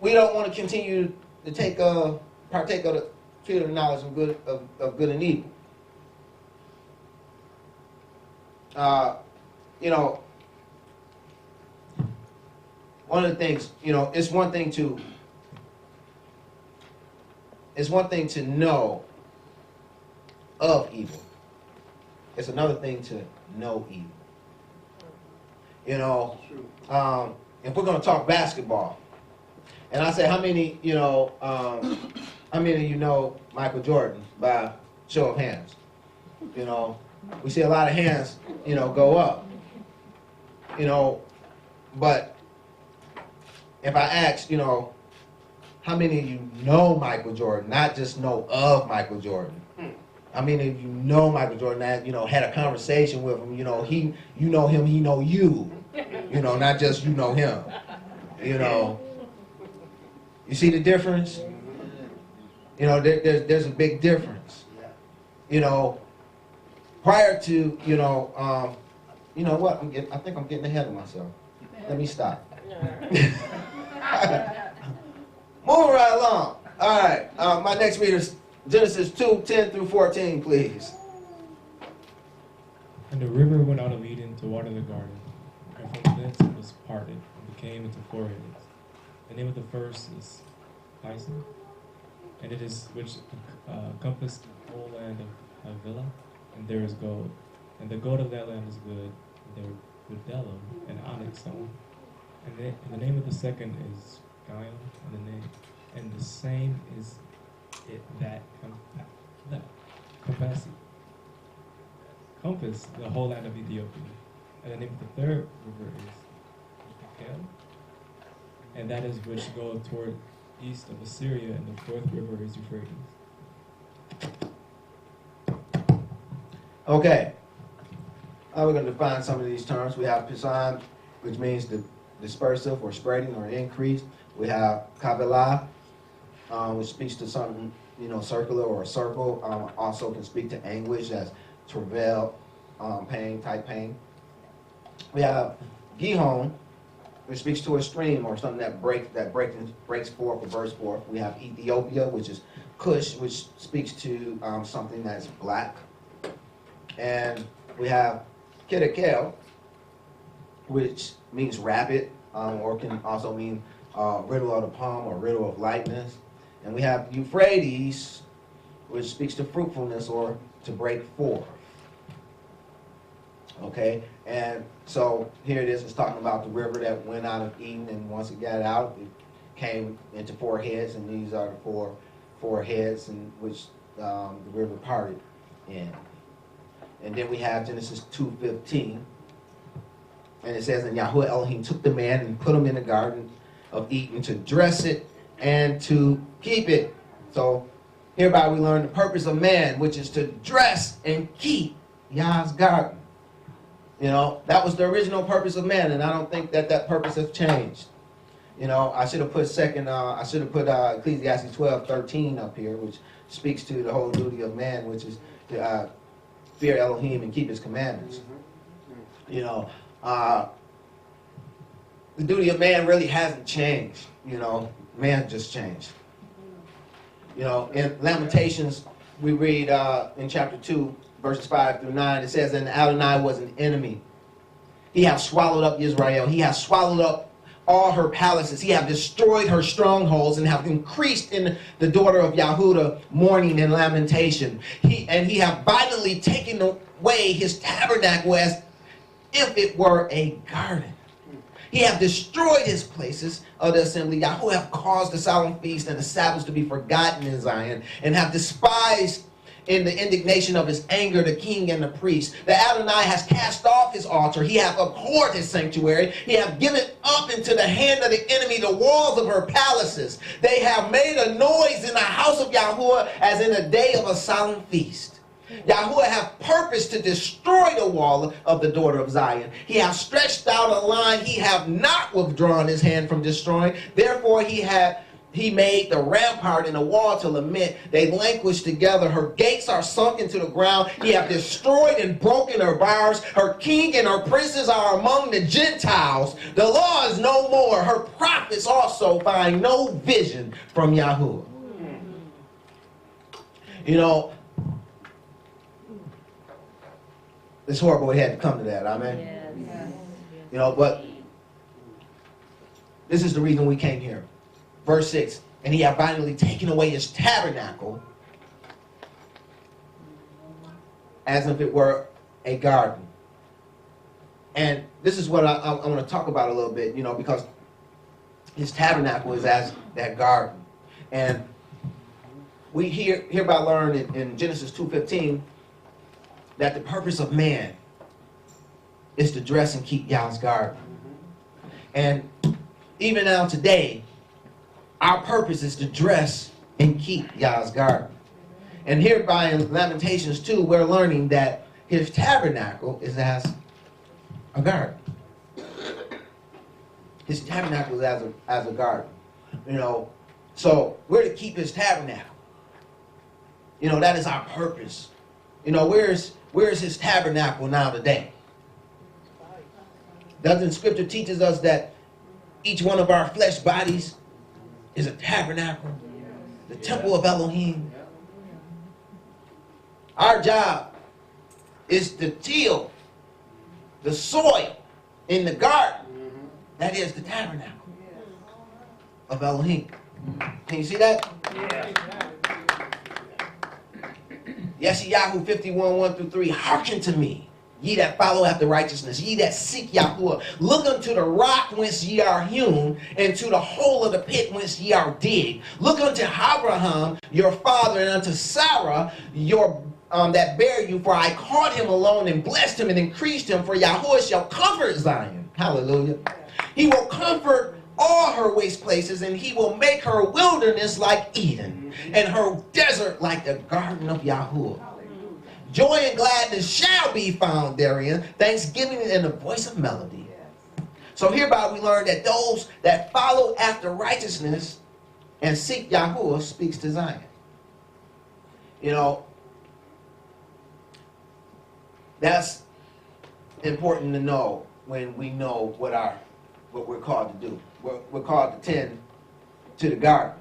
Speaker 1: we don't want to continue to partake of the tree of the knowledge of good and evil. You know, one of the things, you know, it's one thing to know of evil. It's another thing to know evil. You know, if we're going to talk basketball, and I say, how many, you know, how many of you know Michael Jordan by show of hands? You know, we see a lot of hands, you know, go up. You know, but if I ask, you know, how many of you know Michael Jordan, not just know of Michael Jordan? How many of you know Michael Jordan, that, you know, had a conversation with him, you know, you know him, he know you. You know, not just you know him. You know. You see the difference? You know, there's a big difference. You know, prior to, you know what? I think I'm getting ahead of myself. Let me stop. Moving right along. All right. My next reader is Genesis 2:10 through 14, please.
Speaker 6: And the river went out of Eden to water the garden, and from thence it was parted, and became into four heads. The name of the first is Pison, and it is which compassed the whole land of Havilah, and there is gold. And the gold of that land is good, and there is bdellium and onyx stone. And the name of the second is Gaiam, and the same is it that compass the whole land of Ethiopia. And the name of the third river is Kel, and that is which goeth toward east of Assyria, and the fourth river is Euphrates.
Speaker 1: Okay. Now we're going to define some of these terms. We have Pisan, which means the dispersive or spreading or increase. We have Kabbalah, which speaks to something, you know, circular or a circle. Also can speak to anguish as travail, pain, type pain. We have Gihon, which speaks to a stream or something that breaks forth or bursts forth. We have Ethiopia, which is Cush, which speaks to something that's black. And we have Kedekel, which means rapid, or can also mean riddle of the palm or riddle of lightness. And we have Euphrates, which speaks to fruitfulness or to break forth. Okay, and so here it is. It's talking about the river that went out of Eden, and once it got out, it came into four heads, and these are the four heads in which the river parted in. And then we have Genesis 2:15, and it says, "And Yahweh Elohim took the man and put him in the garden of Eden to dress it and to keep it." So hereby we learn the purpose of man, which is to dress and keep Yah's garden. You know, that was the original purpose of man, and I don't think that purpose has changed. You know, I should have put Ecclesiastes 12:13 up here, which speaks to the whole duty of man, which is to fear Elohim and keep his commandments. You know, the duty of man really hasn't changed. You know, man just changed. You know, in Lamentations, we read in chapter 2, verses 5 through 9, it says, "And Adonai was an enemy. He hath swallowed up Israel. He hath swallowed up all her palaces. He hath destroyed her strongholds, and hath increased in the daughter of Yahudah mourning and lamentation. He hath violently taken away his tabernacle as if it were a garden. He hath destroyed his places of the assembly. Yahuwah hath caused the solemn feast and the Sabbaths to be forgotten in Zion, and hath despised in the indignation of his anger the king and the priest. The Adonai has cast off his altar. He hath abhorred his sanctuary. He hath given up into the hand of the enemy the walls of her palaces. They have made a noise in the house of Yahuwah as in a day of a solemn feast. Yahuwah hath purposed to destroy the wall of the daughter of Zion. He hath stretched out a line. He hath not withdrawn his hand from destroying. Therefore he made the rampart and the wall to lament. They languish together. Her gates are sunk into the ground. He hath destroyed and broken her bars. Her king and her princes are among the Gentiles. The law is no more. Her prophets also find no vision from Yahuwah." You know, it's horrible it had to come to that. Amen.
Speaker 5: Yes.
Speaker 1: You know, but this is the reason we came here. Verse 6, "And he hath violently taken away his tabernacle as if it were a garden." And this is what I want to talk about a little bit, you know, because his tabernacle is as that garden. And we hereby learn in Genesis 2:15 that the purpose of man is to dress and keep Yah's garden. And even now today, our purpose is to dress and keep Yah's garden. And hereby in Lamentations 2, we're learning that his tabernacle is as a garden. His tabernacle is as a garden. You know, so we're to keep his tabernacle. You know, that is our purpose. You know, where's his tabernacle now today? Doesn't Scripture teaches us that each one of our flesh bodies is a tabernacle, the temple of Elohim? Our job is to till the soil in the garden. That is the tabernacle of Elohim. Can you see that? Yeshayahu 51:1-3. "Hearken to me, ye that follow after righteousness, ye that seek Yahuwah. Look unto the rock whence ye are hewn, and to the hole of the pit whence ye are digged. Look unto Abraham your father, and unto Sarah your that bare you, for I caught him alone and blessed him and increased him, for Yahuwah shall comfort Zion." Hallelujah. "He will comfort all her waste places, and he will make her wilderness like Eden, and her desert like the garden of Yahuwah. Joy and gladness shall be found therein, thanksgiving and the voice of melody." So hereby we learn that those that follow after righteousness and seek Yahuwah speaks to Zion. You know, that's important to know when we know what our what we're called to do. We're called to tend to the garden.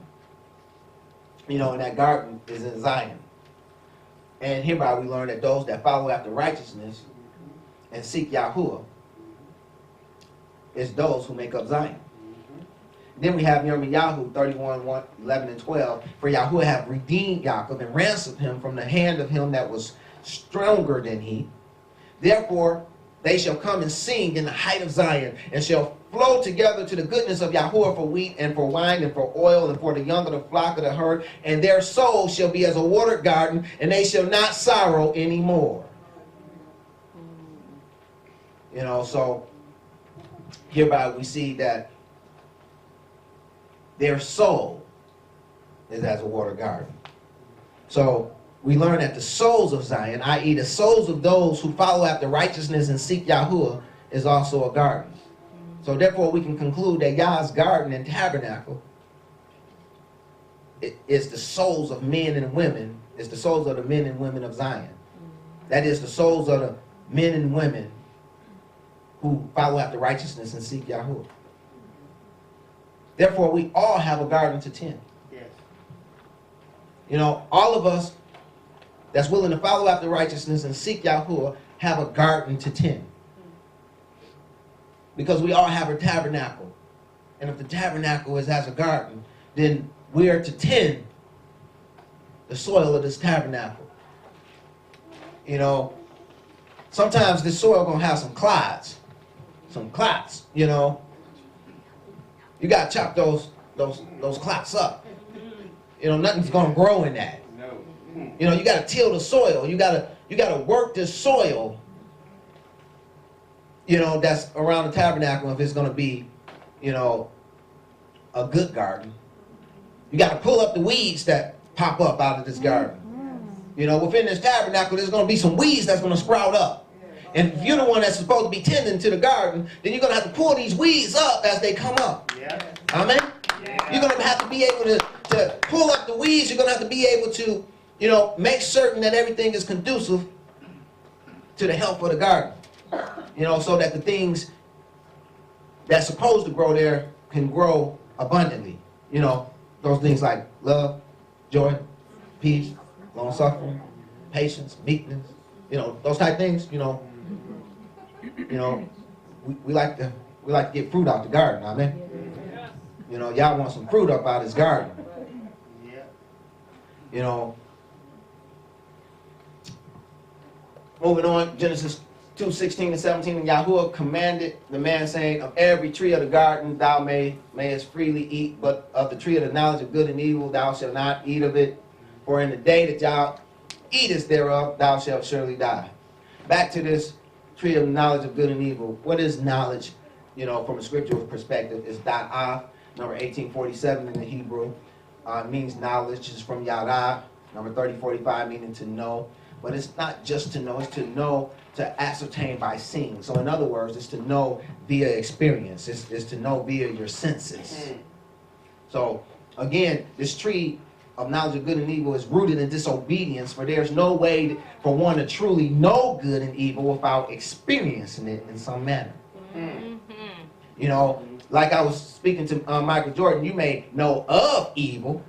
Speaker 1: And that garden is in Zion. And hereby we learn that those that follow after righteousness and seek Yahuwah is those who make up Zion. Then we have Yirmiyahu 31, 11 and 12. For Yahuwah hath redeemed Yaakov and ransomed him from the hand of him that was stronger than he. Therefore they shall come and sing in the height of Zion, and shall flow together to the goodness of Yahuwah for wheat and for wine and for oil and for the young of the flock of the herd. And their soul shall be as a watered garden, and they shall not sorrow anymore. So hereby we see that their soul is as a watered garden. So we learn that the souls of Zion, i.e. the souls of those who follow after righteousness and seek Yahuwah, is also a garden. So therefore we can conclude that Yah's garden and tabernacle is the souls of men and women, is the souls of the men and women of Zion. That is the souls of the men and women who follow after righteousness and seek Yahuwah. Therefore we all have a garden to tend. Yes. All of us that's willing to follow after righteousness and seek Yahuwah have a garden to tend. Because we all have a tabernacle. And if the tabernacle is as a garden, then we are to tend the soil of this tabernacle. Sometimes this soil going to have some clots. You got to chop those clots up. Nothing's going to grow in that. You got to till the soil. You got to work this soil, that's around the tabernacle if it's going to be, a good garden. You got to pull up the weeds that pop up out of this garden. Within this tabernacle, there's going to be some weeds that's going to sprout up. And if you're the one that's supposed to be tending to the garden, then you're going to have to pull these weeds up as they come up. Yeah. Amen? Yeah. You're going to have to be able to pull up the weeds. You're going to have to be able to make certain that everything is conducive to the health of the garden. So that the things that's supposed to grow there can grow abundantly. Those things like love, joy, peace, long-suffering, patience, meekness, those type of things, we like to get fruit out the garden, amen? Y'all want some fruit up out of this garden. Moving on, Genesis 2:16 and 17, and Yahuwah commanded the man, saying, of every tree of the garden thou mayest freely eat, but of the tree of the knowledge of good and evil thou shalt not eat of it, for in the day that thou eatest thereof thou shalt surely die. Back to this tree of knowledge of good and evil. What is knowledge, from a scriptural perspective? It's da'ah, number 1847 in the Hebrew. Means knowledge. Is from yada, number 3045, meaning to know. But it's not just to know, it's to know, to ascertain by seeing. So in other words, it's to know via experience. It's to know via your senses. So again, this tree of knowledge of good and evil is rooted in disobedience, for there's no way for one to truly know good and evil without experiencing it in some manner. Like I was speaking to Michael Jordan, you may know of evil,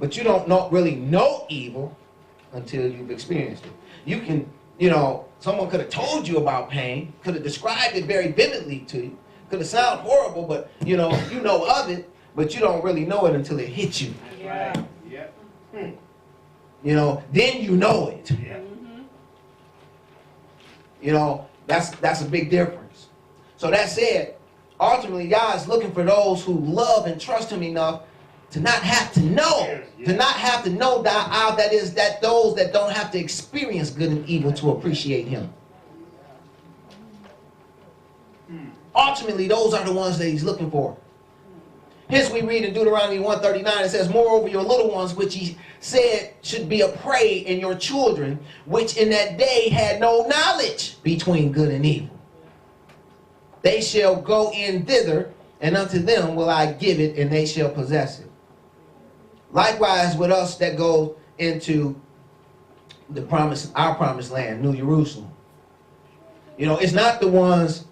Speaker 1: but you don't really know evil until you've experienced it. You can, someone could have told you about pain, could have described it very vividly to you, could have sounded horrible, but you know of it, but you don't really know it until it hits you. Yeah. Then you know it. Yeah. That's a big difference. So that said, ultimately, God is looking for those who love and trust Him enough to not have to know, to not have to know that is that those that don't have to experience good and evil to appreciate Him. Ultimately, those are the ones that He's looking for. Hence we read in Deuteronomy 1:39, it says, moreover, your little ones, which He said should be a prey, and your children, which in that day had no knowledge between good and evil. They shall go in thither, and unto them will I give it, and they shall possess it. Likewise with us that go into our promised land, New Jerusalem. It's not the ones,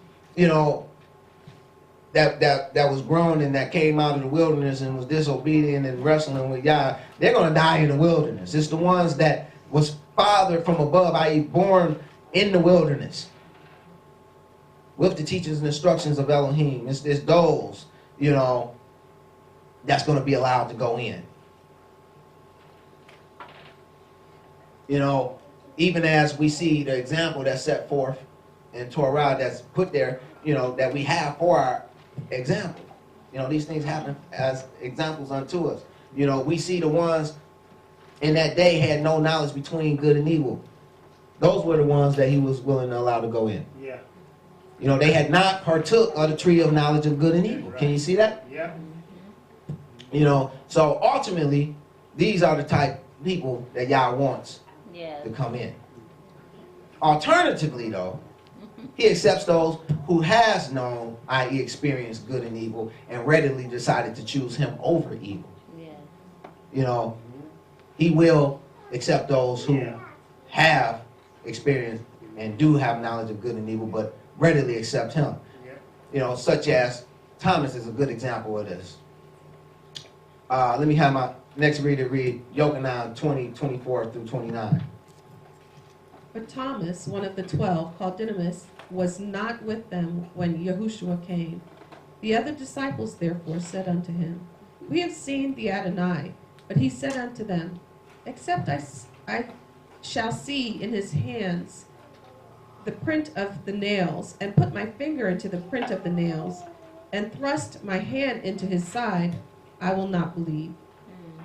Speaker 1: that was grown and that came out of the wilderness and was disobedient and wrestling with Yah, they're going to die in the wilderness. It's the ones that was fathered from above, i.e. born in the wilderness, with the teachings and instructions of Elohim. It's those, you know, that's going to be allowed to go in. You know, even as we see the example that's set forth in Torah that's put there, you know, that we have for our example. You know, these things happen as examples unto us. You know, we see the ones in that day had no knowledge between good and evil. Those were the ones that he was willing to allow to go in.
Speaker 4: Yeah.
Speaker 1: You know, they had not partook of the tree of knowledge of good and evil.
Speaker 4: Right.
Speaker 1: Can you see that?
Speaker 4: Yeah.
Speaker 1: You know, so ultimately, these are the type of people that Yah wants to come in. Alternatively, though, he accepts those who has known, i.e. experienced good and evil, and readily decided to choose him over evil. You know, he will accept those who have experienced and do have knowledge of good and evil, but readily accept him. You know, such as Thomas is a good example of this. Let me have my next reader read Yochanan 20:24 through 29.
Speaker 2: But Thomas, one of the 12, called Didymus, was not with them when Yahushua came. The other disciples therefore said unto him, We have seen the Adonai. But he said unto them, Except I shall see in his hands the print of the nails, and put my finger into the print of the nails, and thrust my hand into his side, I will not believe.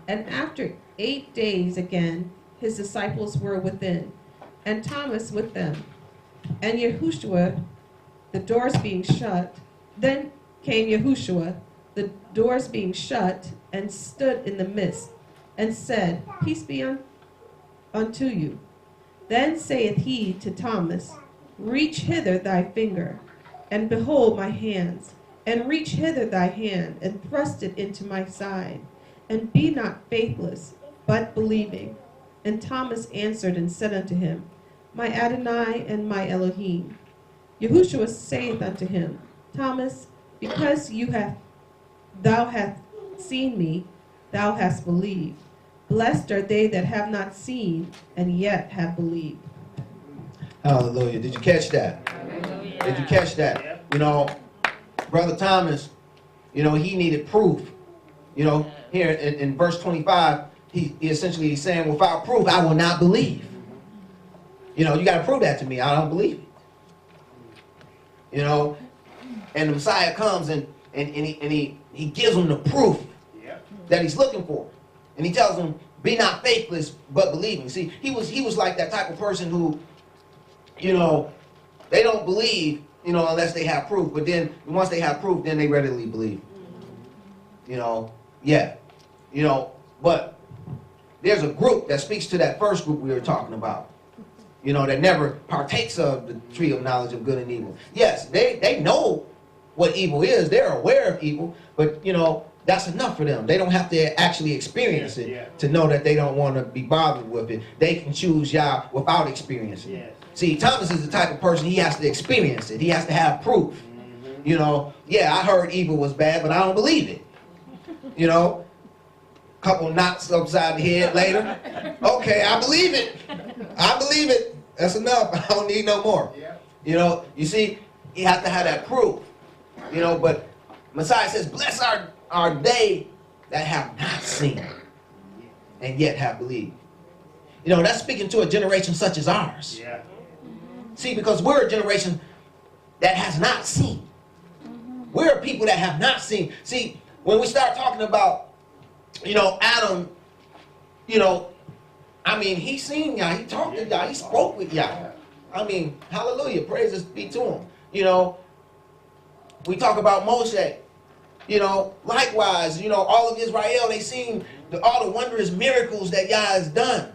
Speaker 2: And after 8 days again, his disciples were within, and Thomas with them. And Yahushua, the doors being shut, then came Yahushua, the doors being shut, and stood in the midst, and said, Peace be unto you. Then saith he to Thomas, Reach hither thy finger, and behold my hands, and reach hither thy hand, and thrust it into my side, and be not faithless, but believing. And Thomas answered and said unto him, My Adonai and my Elohim. Yahushua saith unto him, Thomas, because thou hast seen me, thou hast believed. Blessed are they that have not seen, and yet have believed.
Speaker 1: Hallelujah. Did you catch that?
Speaker 4: Hallelujah.
Speaker 1: Did you catch that? You know, Brother Thomas, you know, he needed proof. You know, here in verse 25, he essentially is saying, without proof, I will not believe. You know, you got to prove that to me. I don't believe it. You know, and the Messiah comes and he gives him the proof that he's looking for. And he tells him, be not faithless, but believing. See, he was like that type of person who, you know, they don't believe, you know, unless they have proof. But then once they have proof, then they readily believe. You know, yeah. You know, but there's a group that speaks to that first group we were talking about. You know, that never partakes of the tree of knowledge of good and evil. Yes, they know what evil is. They're aware of evil. But, you know, that's enough for them. They don't have to actually experience it to know that they don't want to be bothered with it. They can choose Yah without experiencing it. See, Thomas is the type of person, he has to experience it. He has to have proof. You know, yeah, I heard evil was bad, but I don't believe it. You know, couple knocks upside the head later. Okay, I believe it. I believe it. That's enough. I don't need no more. You know, you see, you have to have that proof. You know, but Messiah says, blessed are they that have not seen and yet have believed. You know, that's speaking to a generation such as ours. See, because we're a generation that has not seen. We're people that have not seen. See, when we start talking about, you know, Adam, you know, I mean, he seen Yah, he talked to Yah, he spoke with Yah. I mean, hallelujah, praises be to him. You know, we talk about Moshe. You know, likewise, you know, all of Israel, they seen all the wondrous miracles that Yah has done.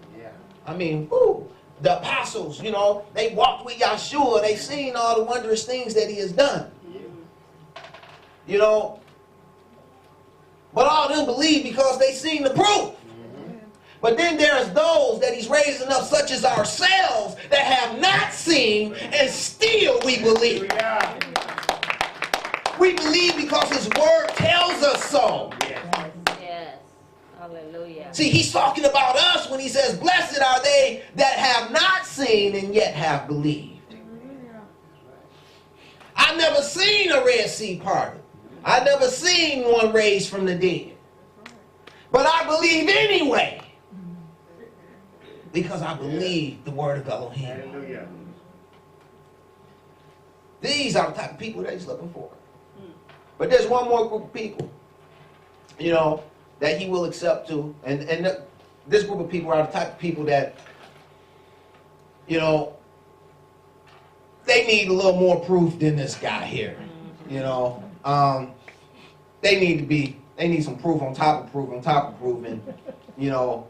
Speaker 1: I mean, whoo, the apostles, you know, they walked with Yahshua. They seen all the wondrous things that he has done. You know, but all of them believe because they seen the proof. But then there's those that he's raising up, such as ourselves, that have not seen, and still we believe. We believe because his word tells us so.
Speaker 4: Yes. Hallelujah.
Speaker 1: See, he's talking about us when he says, blessed are they that have not seen and yet have believed. I've never seen a Red Sea parted. I've never seen one raised from the dead. But I believe anyway. Because I believe the word of Elohim. These are the type of people that he's looking for. But there's one more group of people, you know, that he will accept too. And this group of people are the type of people that, you know, they need a little more proof than this guy here. You know, they need some proof on top of proof on top of proof. And, you know,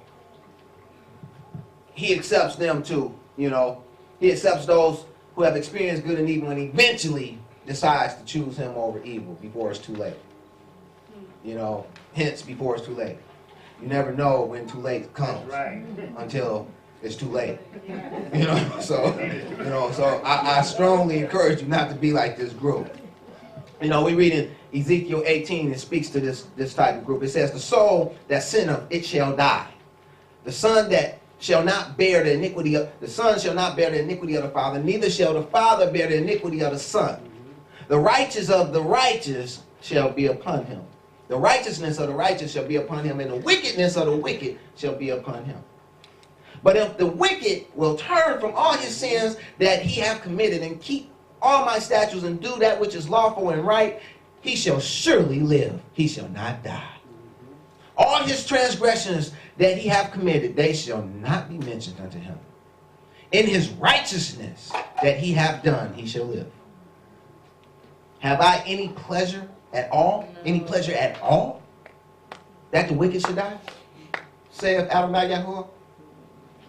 Speaker 1: he accepts them too. You know, he accepts those who have experienced good and evil and eventually decides to choose him over evil before it's too late. You know, hence before it's too late. You never know when too late comes until it's too late. You know, so I strongly encourage you not to be like this group. You know, we read in Ezekiel 18, it speaks to this type of group. It says, the soul that sinneth, it shall die. The son shall not bear the iniquity of the son shall not bear the iniquity of the father, neither shall the father bear the iniquity of the son. The righteous of the righteous shall be upon him. The righteousness of the righteous shall be upon him, and the wickedness of the wicked shall be upon him. But if the wicked will turn from all his sins that he hath committed, and keep all my statutes, and do that which is lawful and right, he shall surely live, he shall not die. All his transgressions that he hath committed, they shall not be mentioned unto him. In his righteousness that he hath done, he shall live. Have I any pleasure at all? Any pleasure at all? That the wicked should die? Saith Adonai Yahuwah.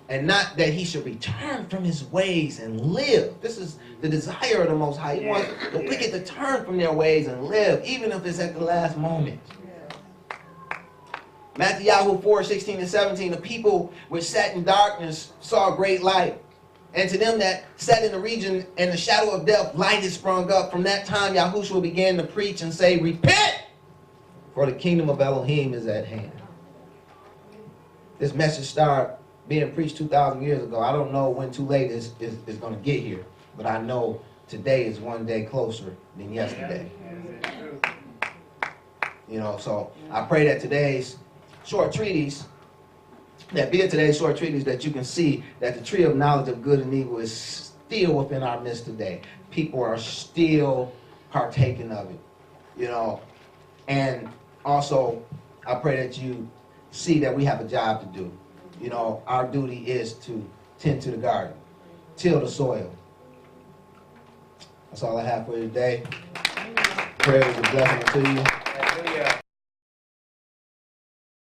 Speaker 1: And not that he should return from his ways and live. This is the desire of the Most High. He wants the wicked to turn from their ways and live, even if it's at the last moment. Matthew 4:16 and 17, the people which sat in darkness saw a great light. And to them that sat in the region and the shadow of death, light is sprung up. From that time, Yahushua began to preach and say, repent, for the kingdom of Elohim is at hand. This message started being preached 2,000 years ago. I don't know when too late is going to get here, but I know today is one day closer than yesterday. You know, so I pray that today's short treatise, that you can see that the tree of knowledge of good and evil is still within our midst today. People are still partaking of it, you know. And also, I pray that you see that we have a job to do. You know, our duty is to tend to the garden, till the soil. That's all I have for you today. Prayer is a blessing to you.